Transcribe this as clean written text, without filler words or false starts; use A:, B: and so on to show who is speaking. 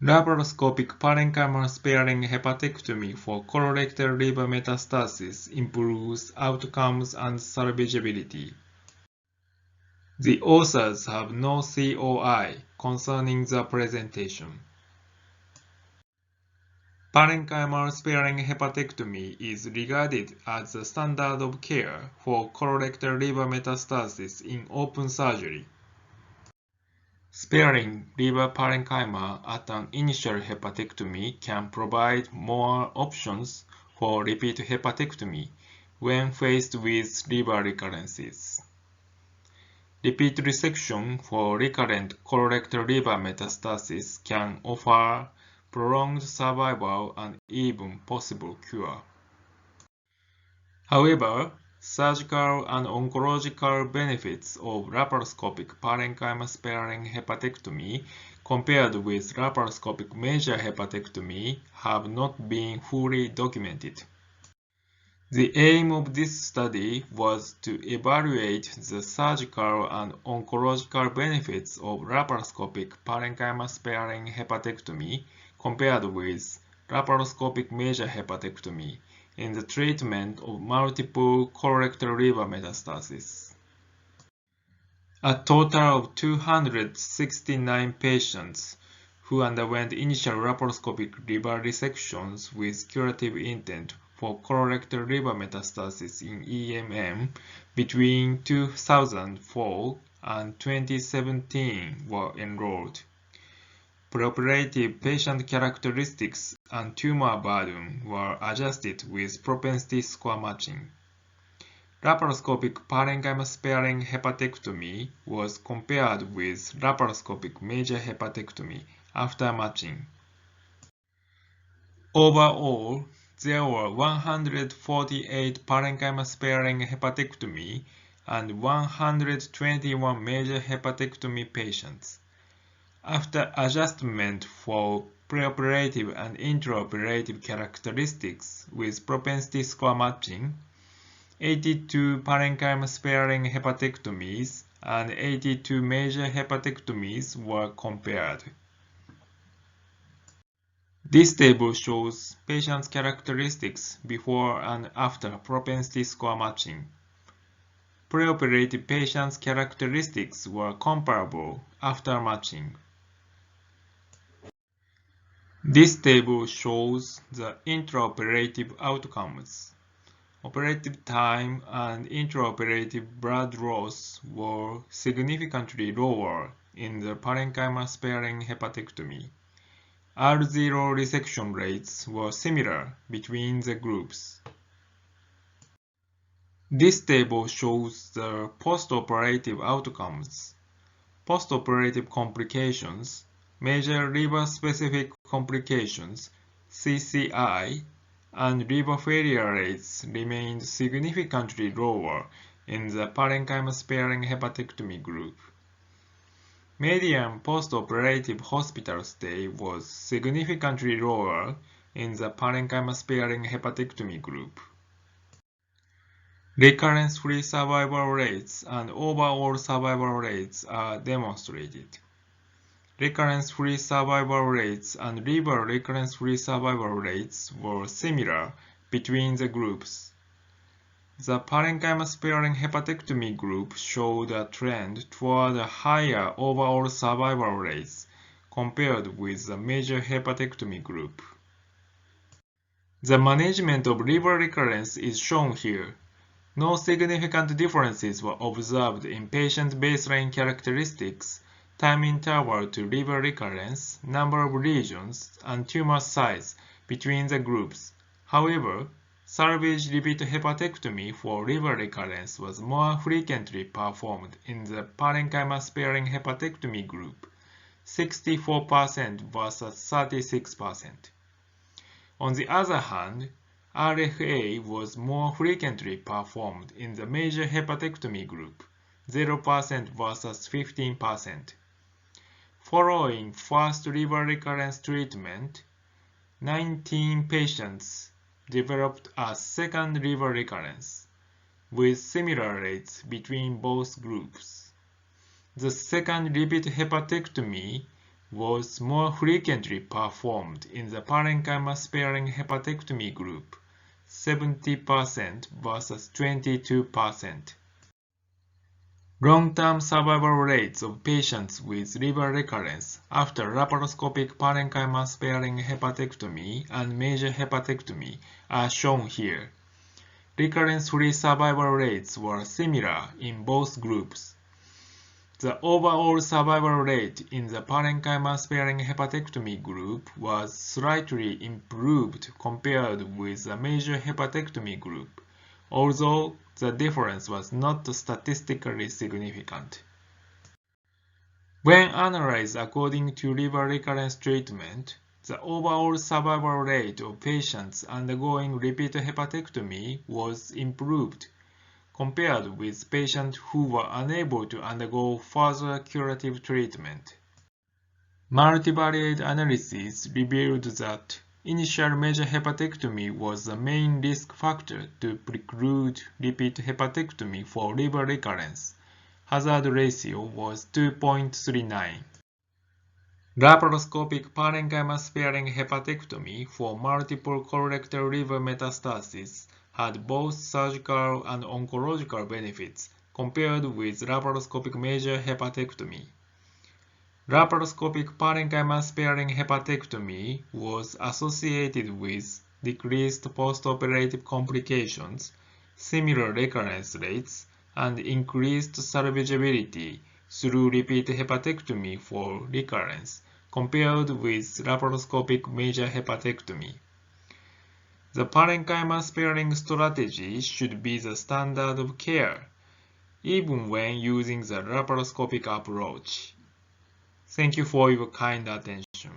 A: Laparoscopic parenchymal sparing hepatectomy for colorectal liver metastasis improves outcomes and salvageability. The authors have no COI concerning the presentation. Parenchymal sparing hepatectomy is regarded as the standard of care for colorectal liver metastasis in open surgery. Sparing liver parenchyma at an initial hepatectomy can provide more options for repeat hepatectomy when faced with liver recurrences. Repeat resection for recurrent colorectal liver metastasis can offer prolonged survival and even possible cure. However, surgical and oncological benefits of laparoscopic parenchyma sparing hepatectomy compared with laparoscopic major hepatectomy have not been fully documented. The aim of this study was to evaluate the surgical and oncological benefits of laparoscopic parenchyma sparing hepatectomy compared with laparoscopic major hepatectomy in the treatment of multiple colorectal liver metastases. A total of 269 patients who underwent initial laparoscopic liver resections with curative intent for colorectal liver metastasis in EMM between 2004 and 2017 were enrolled. Preoperative patient characteristics and tumor burden were adjusted with propensity score matching. Laparoscopic parenchyma sparing hepatectomy was compared with laparoscopic major hepatectomy after matching. Overall, there were 148 parenchyma sparing hepatectomy and 121 major hepatectomy patients. After adjustment for preoperative and intraoperative characteristics with propensity score matching, 82 parenchyma sparing hepatectomies and 82 major hepatectomies were compared. This table shows patients' characteristics before and after propensity score matching. Preoperative patients' characteristics were comparable after matching. This table shows the intraoperative outcomes. Operative time and intraoperative blood loss were significantly lower in the parenchyma sparing hepatectomy. R0 resection rates were similar between the groups. This table shows the postoperative outcomes. Postoperative complications, major liver-specific complications, CCI, and liver failure rates remained significantly lower in the parenchyma sparing hepatectomy group. Median postoperative hospital stay was significantly lower in the parenchyma sparing hepatectomy group. Recurrence-free survival rates and overall survival rates are demonstrated. Recurrence-free survival rates and liver recurrence-free survival rates were similar between the groups. The parenchyma sparing hepatectomy group showed a trend toward a higher overall survival rates compared with the major hepatectomy group. The management of liver recurrence is shown here. No significant differences were observed in patient baseline characteristics, time interval to liver recurrence, number of lesions, and tumor size between the groups. However, salvage repeat hepatectomy for liver recurrence was more frequently performed in the parenchyma sparing hepatectomy group, 64% versus 36%. On the other hand, RFA was more frequently performed in the major hepatectomy group, 0% versus 15%. Following first liver recurrence treatment, 19 patients developed a second liver recurrence, with similar rates between both groups. The second repeat hepatectomy was more frequently performed in the parenchyma-sparing hepatectomy group, 70% versus 22%. Long-term survival rates of patients with liver recurrence after laparoscopic parenchyma-sparing hepatectomy and major hepatectomy are shown here. Recurrence-free survival rates were similar in both groups. The overall survival rate in the parenchyma-sparing hepatectomy group was slightly improved compared with the major hepatectomy group, although the difference was not statistically significant. When analyzed according to liver recurrence treatment, the overall survival rate of patients undergoing repeat hepatectomy was improved compared with patients who were unable to undergo further curative treatment. Multivariate analysis revealed that initial major hepatectomy was the main risk factor to preclude repeat hepatectomy for liver recurrence. Hazard ratio was 2.39. Laparoscopic parenchyma-sparing hepatectomy for multiple colorectal liver metastases had both surgical and oncological benefits compared with laparoscopic major hepatectomy. Laparoscopic parenchyma-sparing hepatectomy was associated with decreased postoperative complications, similar recurrence rates, and increased salvageability through repeat hepatectomy for recurrence compared with laparoscopic major hepatectomy. The parenchyma-sparing strategy should be the standard of care, even when using the laparoscopic approach. Thank you for your kind attention.